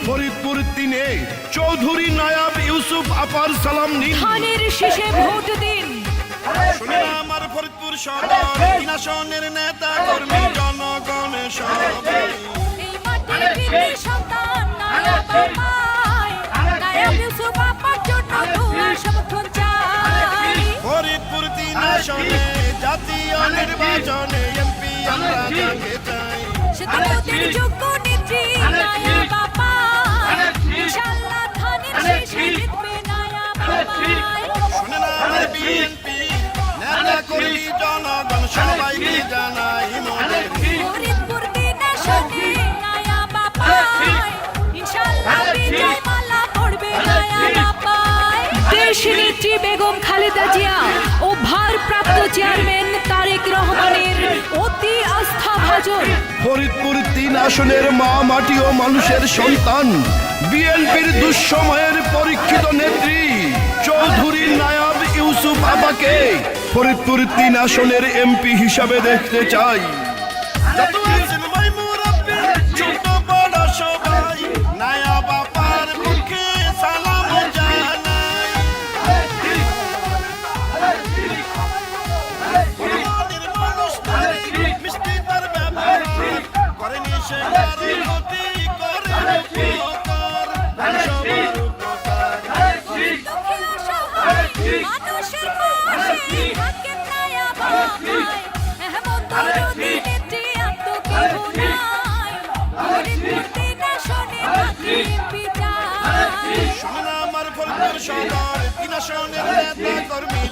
ফরিদপুর 3-এ চৌধুরী নায়াব ইউসুফ আপার সালাম নিন। ধানের শীষে ভোট দিন। শুনে আমার ফরিদপুর সদর 3 আসনের নেতা কর্মী জনগণের সবে। এই মাটির বীর সন্তান নায়াব আমায়, নায়াব ইউসুফ আপার জন্য দোয়া সমর্থন চাই। ফরিদপুর 3 আসনে জাতীয় নির্বাচনে এমপি আমরা যাকে চাই। সেতুদের যোগ্য নেত্রী নায়াব আমায়, ইনশাআল্লাহ ধানের শীষে জিতবে নায়াব আমায়। শুনে আমার বিএনপি নেতা কর্মী জনগণ সবাইকে জানাই মনের। ফরিদপুর 3 আসনে নায়াব আমায়, ইনশাআল্লাহ বিজয় মালা পড়বে নায়াব আমায়। দেশনেত্রী বেগম খালেদা জিয়া ও ভারপ্রাপ্ত চেয়ারম্যান তারেক রহমানের অতি আস্থাভাজন ফরিদপুর 3 আসনের মা মাটি ও মানুষের সন্তান বিএনপির দুঃসময়ের পরীক্ষিত নেত্রী চৌধুরী নায়াব ইউসুফ আপাকে ফরিদপুর 3 আসনের এমপি হিসাবে দেখতে চাই। যত আছেন ভাই মুরব্বি, ছোট বড় সবাই নায়াব আপার মুখে সালাম জানাই। আমাদের মানুষ তারে মিষ্টি তার ব্যবহার করেনি সে কারো ক্ষতি, করে উপকার সবার উপকার। দুঃখী অসহায় মানুষের পাশে থাকেন নায়াব আমায়, এমন দরদি নেত্রী আর তো কেউ নাই। ফরিদপুর 3 আসনে তাকে এমপি চাই। শুনে আমার ফরিদপুর সদর 3 আসনের নেতা কর্মী